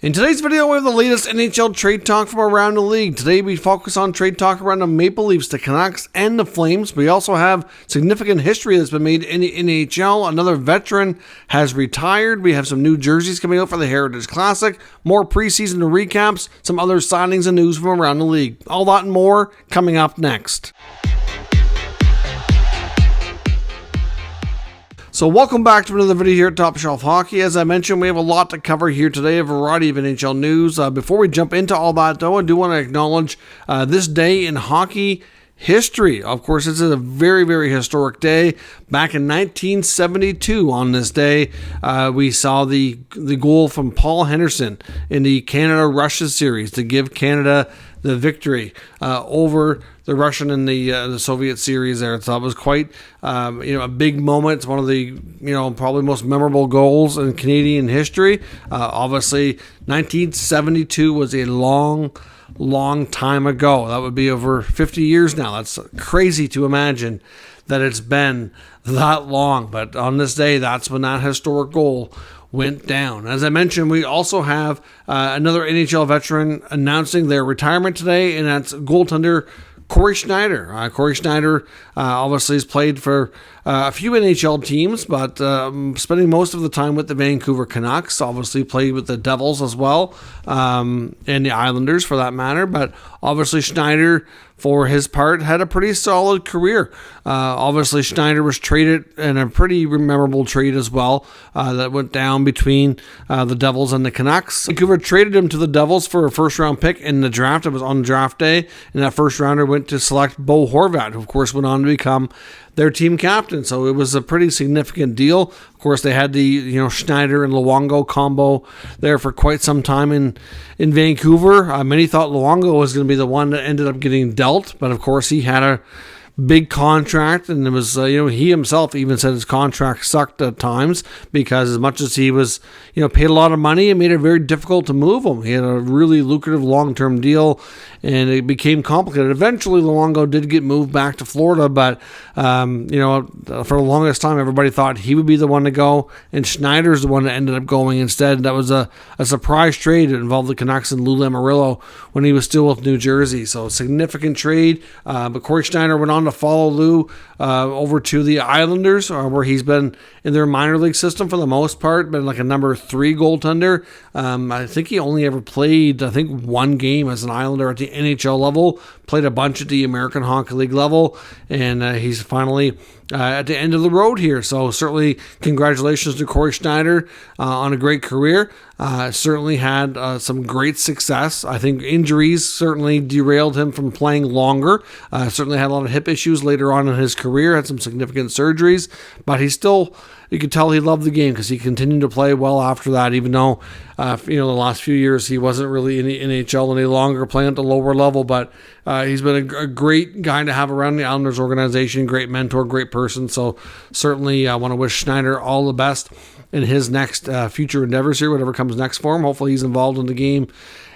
In today's video, we have the latest NHL trade talk from around the league. Today, we focus on trade talk around the Maple Leafs, the Canucks, and the Flames. We also have significant history that's been made in the NHL. Another veteran has retired. We have some new jerseys coming out for the Heritage Classic, more preseason recaps, some other signings and news from around the league. All that and more coming up next. So welcome back to another video here at Top Shelf Hockey. As I mentioned, we have a lot to cover here today, a variety of NHL news. Before we jump into all that, though, I do want to acknowledge this day in hockey history. Of course, this is a very, very historic day. Back in 1972, on this day, we saw the goal from Paul Henderson in the Canada-Russia series to give Canada the victory over the Russian and the Soviet series there. So it was quite a big moment. It's one of the probably most memorable goals in Canadian history. Obviously, 1972 was a long time ago. That would be over 50 years now. That's crazy to imagine that it's been that long. But on this day, that's when that historic goal went down. As I mentioned, we also have another NHL veteran announcing their retirement today, and that's goaltender Cory Schneider. Cory Schneider obviously has played for a few NHL teams, but spending most of the time with the Vancouver Canucks. Obviously played with the Devils as well, and the Islanders for that matter. But obviously Schneider, for his part, had a pretty solid career. Obviously Schneider was traded in a pretty memorable trade as well that went down between the Devils and the Canucks. Vancouver traded him to the Devils for a first-round pick in the draft. It was on draft day, and that first-rounder went to select Bo Horvat, who of course went on to become their team captain. So it was a pretty significant deal. Of course, they had the Schneider and Luongo combo there for quite some time in Vancouver. Many thought Luongo was going to be the one that ended up getting dealt, but of course he had a big contract, and it was he himself even said his contract sucked at times because as much as he was paid a lot of money, it made it very difficult to move him. He had a really lucrative long-term deal, and it became complicated. Eventually, Luongo did get moved back to Florida, but for the longest time, everybody thought he would be the one to go, and Schneider's the one that ended up going instead. That was a surprise trade. It involved the Canucks and Lou Lamoriello when he was still with New Jersey. So a significant trade. But Cory Schneider went on to follow Lou over to the Islanders, where he's been in their minor league system for the most part, been like a number 3 goaltender. I think he only ever played, one game as an Islander at the NHL level, played a bunch at the American Hockey League level, and he's finally at the end of the road here. So certainly congratulations to Cory Schneider on a great career. Certainly had some great success. I think injuries certainly derailed him from playing longer. Certainly had a lot of hip issues later on in his career, had some significant surgeries, but he still, you could tell he loved the game because he continued to play well after that, even though the last few years he wasn't really in the NHL any longer, playing at the lower level. But he's been a great guy to have around the Islanders organization, great mentor, great person. So certainly I want to wish Schneider all the best in his next future endeavors here, whatever comes next for him. Hopefully he's involved in the game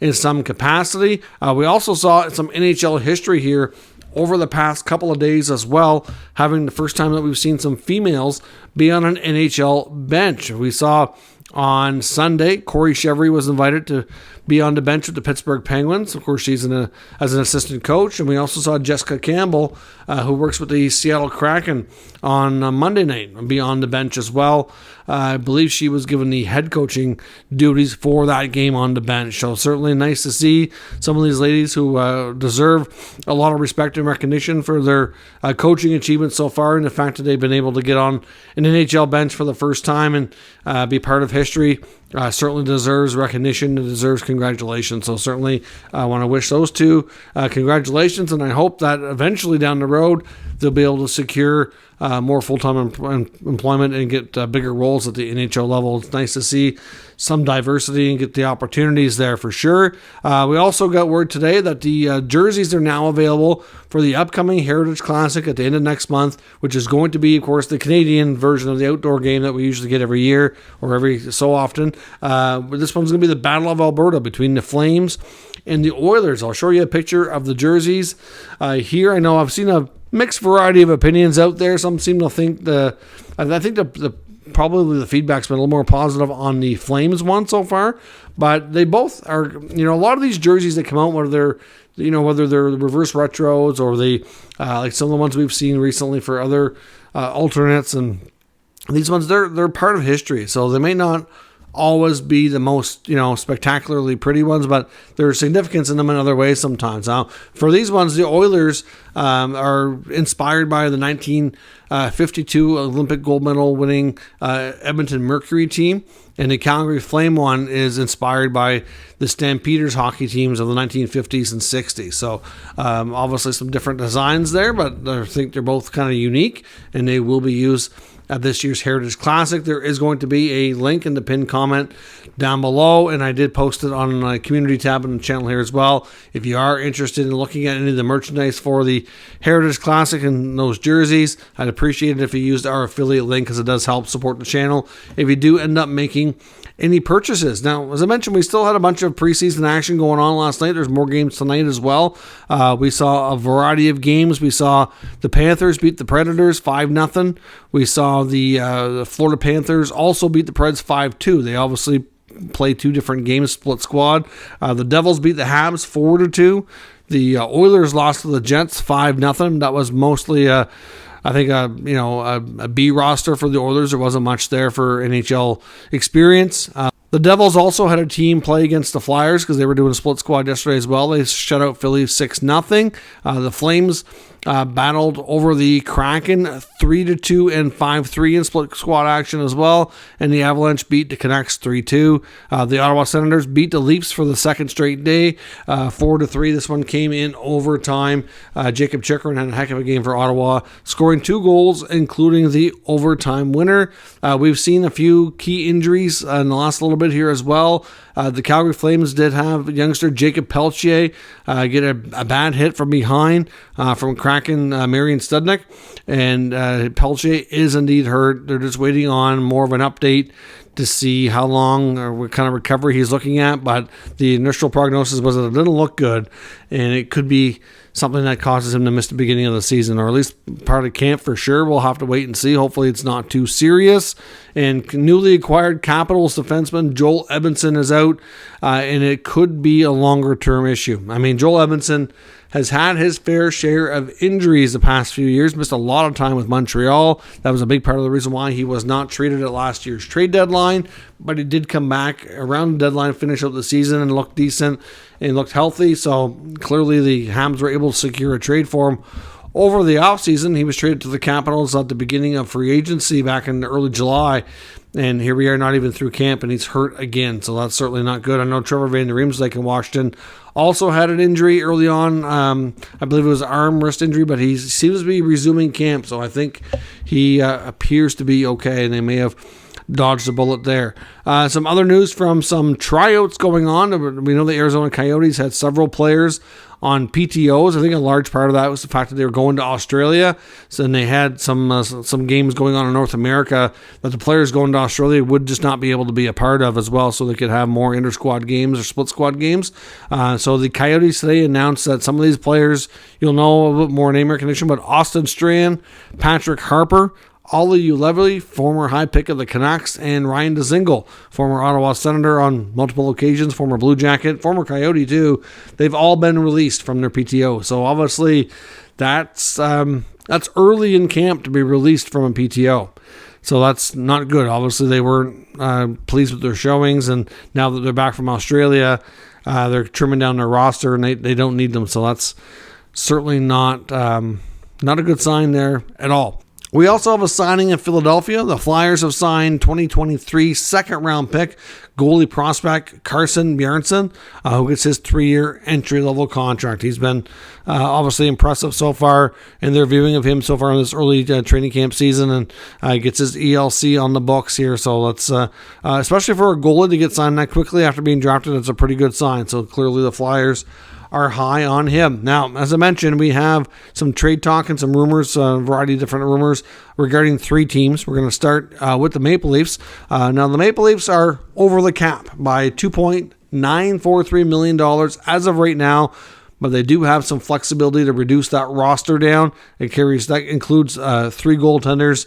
in some capacity. We also saw some NHL history here over the past couple of days as well, having the first time that we've seen some females be on an NHL bench. We saw on Sunday, Corey Chevry was invited to be on the bench with the Pittsburgh Penguins. Of course, she's as an assistant coach. And we also saw Jessica Campbell, who works with the Seattle Kraken, on Monday night and be on the bench as well. I believe she was given the head coaching duties for that game on the bench. So certainly nice to see some of these ladies who deserve a lot of respect and recognition for their coaching achievements so far, and the fact that they've been able to get on an NHL bench for the first time and be part of history. Certainly deserves recognition and deserves congratulations. So certainly I want to wish those two congratulations, and I hope that eventually down the road they'll be able to secure more full-time employment and get bigger roles at the NHL level. It's nice to see some diversity and get the opportunities there for sure. We also got word today that the jerseys are now available for the upcoming Heritage Classic at the end of next month, which is going to be, of course, the Canadian version of the outdoor game that we usually get every year or every so often. This one's going to be the Battle of Alberta between the Flames and the Oilers. I'll show you a picture of the jerseys here. I know I've seen a mixed variety of opinions out there. Some seem to think the probably the feedback's been a little more positive on the Flames one so far, but they both are, a lot of these jerseys that come out, whether they're reverse retros or like some of the ones we've seen recently for other alternates, and these ones, they're part of history, so they may not always be the most, spectacularly pretty ones, but there's significance in them in other ways sometimes. Now, for these ones, the Oilers are inspired by the 1952 Olympic gold medal winning Edmonton Mercury team, and the Calgary Flame one is inspired by the Stampeders hockey teams of the 1950s and 60s. So obviously some different designs there, but I think they're both kind of unique, and they will be used at this year's Heritage Classic. There is going to be a link in the pinned comment down below, and I did post it on my community tab on the channel here as well. If you are interested in looking at any of the merchandise for the Heritage Classic and those jerseys, I'd appreciate it if you used our affiliate link, because it does help support the channel if you do end up making any purchases. Now, as I mentioned, we still had a bunch of preseason action going on last night. There's more games tonight as well. We saw a variety of games. We saw the Panthers beat the Predators 5-0. We saw the Florida Panthers also beat the Preds 5-2. They obviously play two different games, split squad. The Devils beat the Habs 4-2. The Oilers lost to the Jets 5-0. That was mostly a B roster for the Oilers. There wasn't much there for NHL experience. The Devils also had a team play against the Flyers because they were doing a split squad yesterday as well. They shut out Philly 6-0. The Flames battled over the Kraken 3-2 and 5-3 in split squad action as well. And the Avalanche beat the Canucks 3-2. The Ottawa Senators beat the Leafs for the second straight day 4-3. This one came in overtime. Jacob Chikrin had a heck of a game for Ottawa, scoring 2 goals, including the overtime winner. We've seen a few key injuries in the last little bit here as well. The Calgary Flames did have youngster Jacob Peltier get a bad hit from behind from Kraken Marian Studnik, and Peltier is indeed hurt. They're just waiting on more of an update to see how long or what kind of recovery he's looking at, but the initial prognosis was that it didn't look good, and it could be something that causes him to miss the beginning of the season, or at least part of camp for sure. We'll have to wait and see. Hopefully it's not too serious. And newly acquired Capitals defenseman Joel Edmondson is out, and it could be a longer-term issue. I mean, Joel Edmondson has had his fair share of injuries the past few years, missed a lot of time with Montreal. That was a big part of the reason why he was not traded at last year's trade deadline, but he did come back around the deadline, finish up the season, and looked decent and looked healthy. So clearly the Hams were able to secure a trade for him. Over the offseason, he was traded to the Capitals at the beginning of free agency back in early July. And here we are, not even through camp, and he's hurt again. So that's certainly not good. I know Trevor Van Der Riemsdyk in Washington also had an injury early on. I believe it was arm wrist injury, but he seems to be resuming camp. So I think he appears to be okay, and they may have dodged a bullet there. Some other news from some tryouts going on. We know the Arizona Coyotes had several players on PTOs. I think a large part of that was the fact that they were going to Australia. So then they had some games going on in North America that the players going to Australia would just not be able to be a part of as well, so they could have more inter-squad games or split squad games. So the Coyotes today announced that some of these players, you'll know a bit more name recognition, but Austin Strand, Patrick Harper, Olli Juolevi, former high pick of the Canucks, and Ryan Dzingel, former Ottawa Senator on multiple occasions, former Blue Jacket, former Coyote too. They've all been released from their PTO. So obviously that's early in camp to be released from a PTO. So that's not good. Obviously they weren't pleased with their showings, and now that they're back from Australia, they're trimming down their roster, and they don't need them. So that's certainly not a good sign there at all. We also have a signing in Philadelphia. The Flyers have signed 2023 second-round pick goalie prospect Carson Bjarnason, who gets his 3-year entry-level contract. He's been obviously impressive so far in their viewing of him so far in this early training camp season, and gets his ELC on the books here. So that's especially for a goalie to get signed that quickly after being drafted, it's a pretty good sign. So clearly the Flyers are high on him. Now, as I mentioned, we have some trade talk and some rumors, a variety of different rumors regarding 3 teams. We're going to start with the Maple Leafs. Now, the Maple Leafs are over the cap by $2.943 million as of right now, but they do have some flexibility to reduce that roster down. That includes 3 goaltenders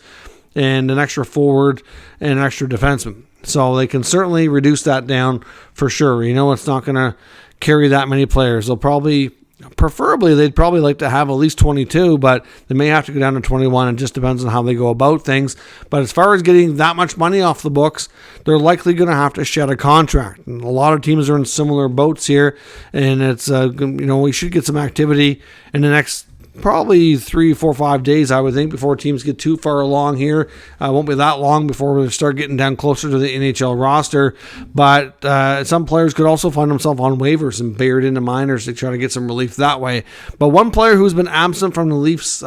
and an extra forward and an extra defenseman. So they can certainly reduce that down for sure. It's not going to carry that many players. They'd probably like to have at least 22, but they may have to go down to 21. It just depends on how they go about things. But as far as getting that much money off the books, they're likely going to have to shed a contract. And a lot of teams are in similar boats here, and it's we should get some activity in the next probably 3, 4, 5 days, I would think, before teams get too far along here. Won't be that long before we start getting down closer to the NHL roster. But some players could also find themselves on waivers and buried into minors to try to get some relief that way. But one player who's been absent from the Leafs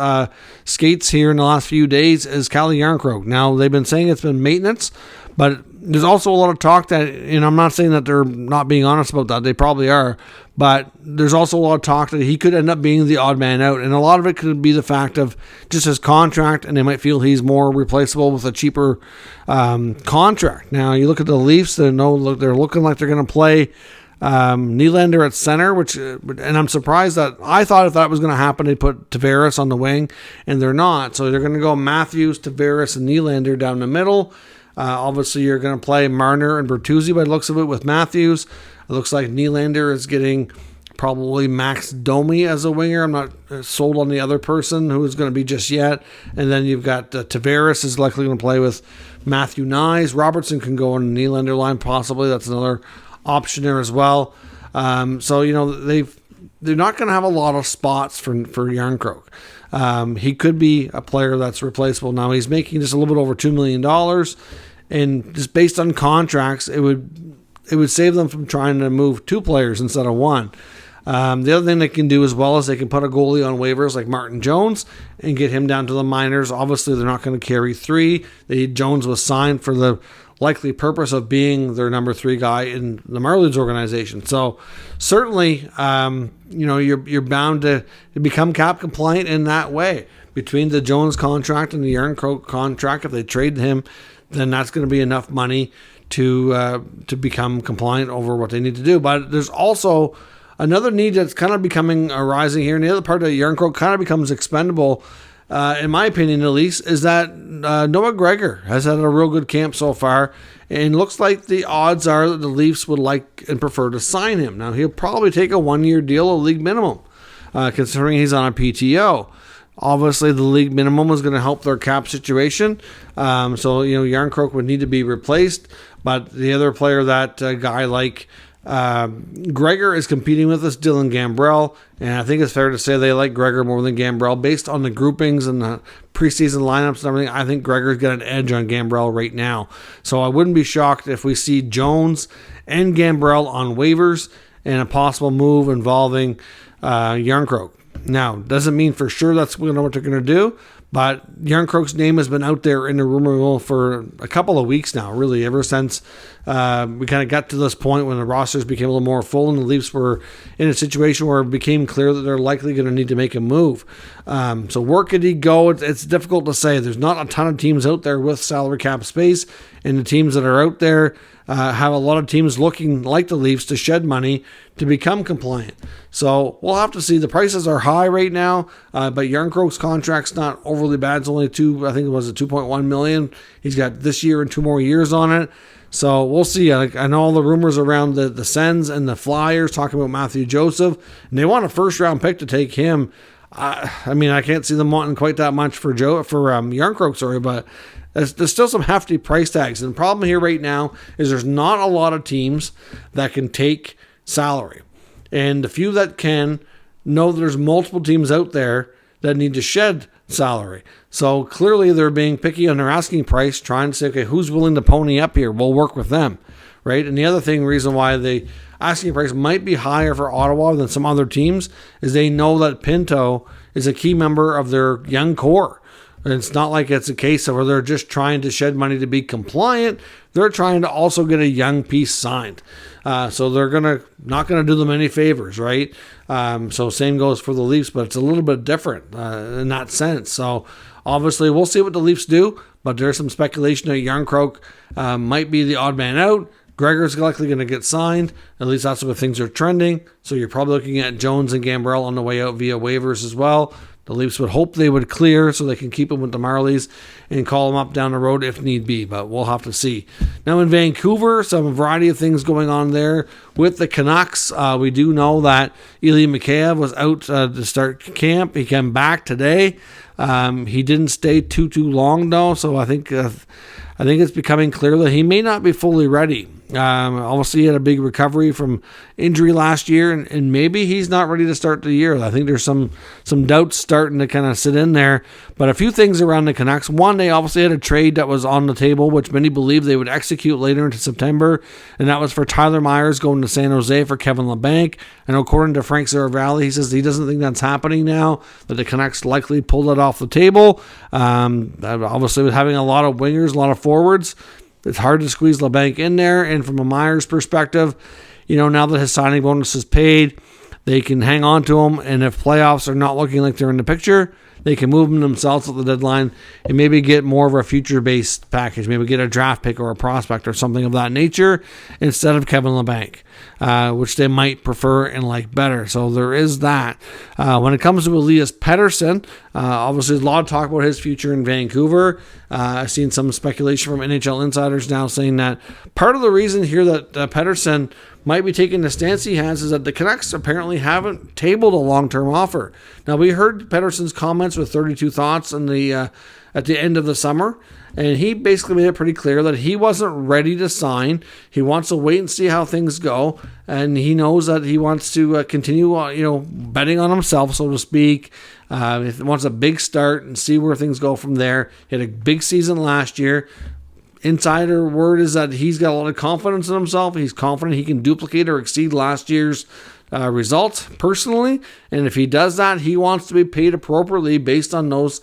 skates here in the last few days is Calle Jarnkrok. Now, they've been saying it's been maintenance, but there's also a lot of talk that, and I'm not saying that they're not being honest about that, they probably are, but there's also a lot of talk that he could end up being the odd man out, and a lot of it could be the fact of just his contract, and they might feel he's more replaceable with a cheaper contract. Now, you look at the Leafs, they're looking like they're going to play Nylander at center, and I'm surprised that I thought if that was going to happen, they'd put Tavares on the wing, and they're not. So they're going to go Matthews, Tavares, and Nylander down the middle. Obviously, you're going to play Marner and Bertuzzi by the looks of it with Matthews. It looks like Nylander is getting probably Max Domi as a winger. I'm not sold on the other person who is going to be just yet. And then you've got Tavares is likely going to play with Matthew Nyes. Robertson can go on the Nylander line possibly. That's another option there as well. So they're not going to have a lot of spots for Jarnkrok. He could be a player that's replaceable. Now, he's making just a little bit over $2 million, and just based on contracts, it would save them from trying to move 2 players instead of 1. The other thing they can do as well is they can put a goalie on waivers like Martin Jones and get him down to the minors. Obviously, they're not going to carry 3. Jones was signed for the likely purpose of being their number 3 guy in the Marlies organization. So certainly, you're bound to become cap compliant in that way. Between the Jones contract and the Jarnkrok contract, if they trade him, then that's going to be enough money to become compliant over what they need to do. But there's also another need that's kind of becoming arising here, and the other part that Jarnkrok kind of becomes expendable, in my opinion at least, is that Noah Gregor has had a real good camp so far, and looks like the odds are that the Leafs would like and prefer to sign him. Now, he'll probably take a 1-year deal, a league minimum, considering he's on a PTO. Obviously, the league minimum is going to help their cap situation, so Jarnkrok would need to be replaced, but the other player that guy like Gregor is competing with is Dylan Gambrell, and I think it's fair to say they like Gregor more than Gambrell based on the groupings and the preseason lineups and everything. I think Gregor's got an edge on Gambrell right now, so I wouldn't be shocked if we see Jones and Gambrell on waivers and a possible move involving Jarnkrok. Now, doesn't mean for sure that's what they're going to do, but Jarnkrok's name has been out there in the rumor mill for a couple of weeks now, really, ever since we kind of got to this point when the rosters became a little more full and the Leafs were in a situation where it became clear that they're likely going to need to make a move. So where could he go? It's difficult to say. There's not a ton of teams out there with salary cap space, and the teams that are out there have a lot of teams looking like the Leafs to shed money to become compliant. So we'll have to see. The prices are high right now, but Jarnkrok's contract's not overly bad. It's only $2.1 million. He's got this year and 2 more years on it. So we'll see. I know all the rumors around the Sens and the Flyers talking about Matthew Joseph, and they want a first-round pick to take him. I can't see them wanting quite that much for Jarnkrok, but there's still some hefty price tags. And the problem here right now is there's not a lot of teams that can take salary. And the few that can know that there's multiple teams out there that need to shed salary. So clearly they're being picky on their asking price, trying to say, okay, who's willing to pony up here? We'll work with them, right? And the other reason why the asking price might be higher for Ottawa than some other teams is they know that Pinto is a key member of their young core. And it's not like it's a case of where they're just trying to shed money to be compliant. They're trying to also get a young piece signed. So they're not going to do them any favors, right? So same goes for the Leafs, but it's a little bit different in that sense. So obviously we'll see what the Leafs do, but there's some speculation that Jarnkrok might be the odd man out. Gregor's likely going to get signed. At least that's what things are trending. So you're probably looking at Jones and Gambrell on the way out via waivers as well. The Leafs would hope they would clear so they can keep him with the Marlies and call him up down the road if need be, but we'll have to see. Now in Vancouver, some variety of things going on there with the Canucks. We do know that Ilya Mikheyev was out to start camp. He came back today. He didn't stay too long though, so I think it's becoming clear that he may not be fully ready. Obviously, he had a big recovery from injury last year, and maybe he's not ready to start the year. I think there's some doubts starting to kind of sit in there. But a few things around the Canucks. One, they obviously had a trade that was on the table, which many believe they would execute later into September, and that was for Tyler Myers going to San Jose for Kevin Labanc. And according to Frank Saravalli, he says he doesn't think that's happening now, that the Canucks likely pulled it off the table. Obviously, with having a lot of wingers, a lot of forwards, it's hard to squeeze LeBanc in there. And from a Myers perspective, now that his signing bonus is paid, they can hang on to him. And if playoffs are not looking like they're in the picture, they can move them themselves at the deadline and maybe get more of a future-based package. Maybe get a draft pick or a prospect or something of that nature instead of Kevin Labanc, which they might prefer and like better. So there is that. When it comes to Elias Pettersson, obviously there's a lot of talk about his future in Vancouver. I've seen some speculation from NHL insiders now saying that part of the reason here that Pettersson might be taking the stance he has is that the Canucks apparently haven't tabled a long-term offer. Now, we heard Pettersson's comments with 32 Thoughts at the end of the summer, and he basically made it pretty clear that he wasn't ready to sign. He wants to wait and see how things go, and he knows that he wants to continue, betting on himself, so to speak. He wants a big start and see where things go from there. He had a big season last year. Insider word is that he's got a lot of confidence in himself. He's confident he can duplicate or exceed last year's results personally, and if he does that, he wants to be paid appropriately based on those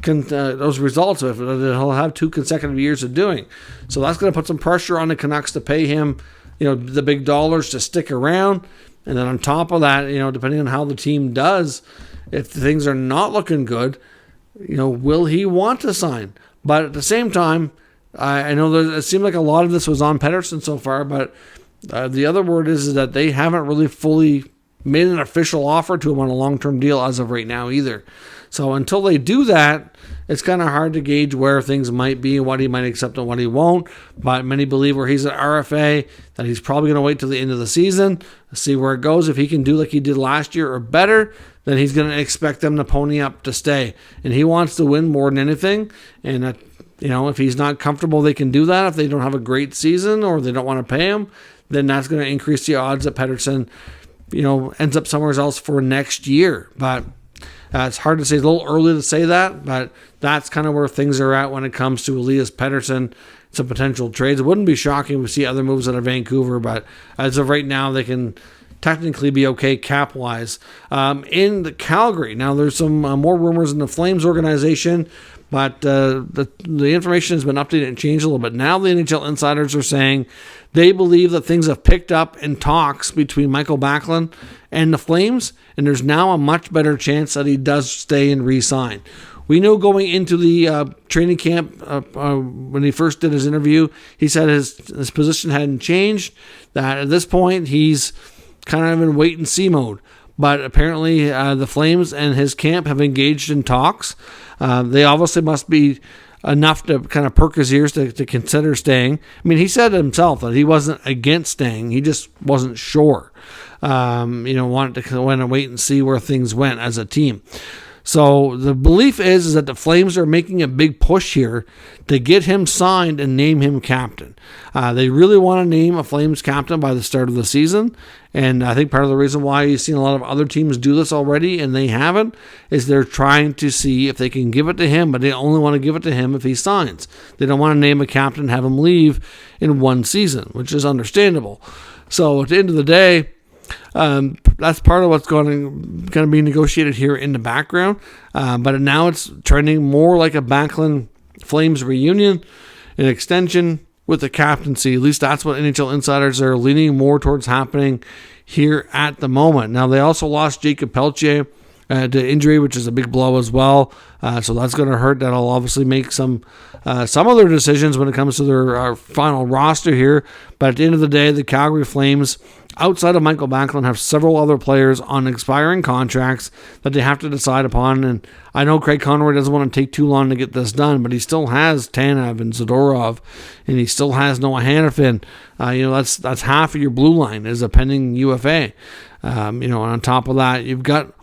results. If he'll have 2 consecutive years of doing, so that's going to put some pressure on the Canucks to pay him, the big dollars to stick around. And then on top of that, depending on how the team does, if things are not looking good, will he want to sign? But at the same time, I know it seemed like a lot of this was on Pettersson so far, but the other word is that they haven't really fully made an official offer to him on a long-term deal as of right now either. So until they do that, it's kind of hard to gauge where things might be and what he might accept and what he won't. But many believe where he's at RFA, that he's probably going to wait till the end of the season, see where it goes. If he can do like he did last year or better, then he's going to expect them to pony up to stay. And he wants to win more than anything. And if he's not comfortable they can do that, if they don't have a great season or they don't want to pay him, then that's going to increase the odds that Pettersson, ends up somewhere else for next year. But it's hard to say. It's a little early to say that, but that's kind of where things are at when it comes to Elias Pettersson. Some potential trades. It wouldn't be shocking to see other moves out of Vancouver, but as of right now, they can technically be okay cap-wise. In the Calgary, now there's some more rumors in the Flames organization, but the information has been updated and changed a little bit. Now the NHL insiders are saying they believe that things have picked up in talks between Michael Backlund and the Flames, and there's now a much better chance that he does stay and re-sign. We know going into the training camp, when he first did his interview, he said his position hadn't changed, that at this point he's kind of in wait-and-see mode. But apparently the Flames and his camp have engaged in talks. They obviously must be enough to kind of perk his ears to consider staying. I mean, he said himself that he wasn't against staying. He just wasn't sure. Wanted to kind of wait and see where things went as a team. So the belief is that the Flames are making a big push here to get him signed and name him captain. They really want to name a Flames captain by the start of the season. And I think part of the reason why you've seen a lot of other teams do this already and they haven't is they're trying to see if they can give it to him, but they only want to give it to him if he signs. They don't want to name a captain and have him leave in one season, which is understandable. So at the end of the day, that's part of what's going to be negotiated here in the background. But now it's trending more like a Backlund Flames reunion, an extension with the captaincy. At least that's what NHL insiders are leaning more towards happening here at the moment. Now, they also lost Jacob Pelletier to injury, which is a big blow as well. So that's going to hurt. That'll obviously make some other decisions when it comes to their final roster here. But at the end of the day, the Calgary Flames, outside of Michael Backlund, have several other players on expiring contracts that they have to decide upon. And I know Craig Conroy doesn't want to take too long to get this done, but he still has Tanev and Zadorov, and he still has Noah Hanifin. That's half of your blue line is a pending UFA. And on top of that, you've got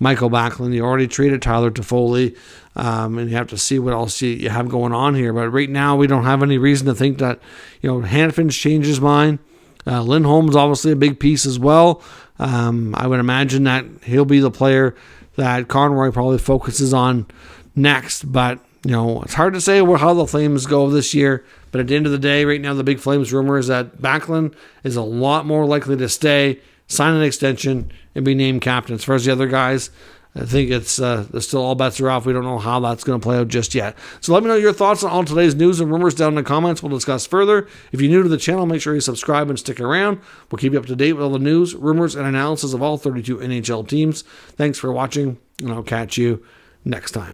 Michael Backlund. You already traded Tyler Toffoli, and you have to see what else you have going on here. But right now, we don't have any reason to think that Hanifin's changed his mind. Lindholm's obviously a big piece as well. I would imagine that he'll be the player that Conroy probably focuses on next. But it's hard to say how the Flames go this year. But at the end of the day, right now, the big Flames rumor is that Backlund is a lot more likely to stay, sign an extension, and be named captain. As far as the other guys, I think it's still all bets are off. We don't know how that's going to play out just yet. So let me know your thoughts on all today's news and rumors down in the comments. We'll discuss further. If you're new to the channel, make sure you subscribe and stick around. We'll keep you up to date with all the news, rumors, and analysis of all 32 NHL teams. Thanks for watching, and I'll catch you next time.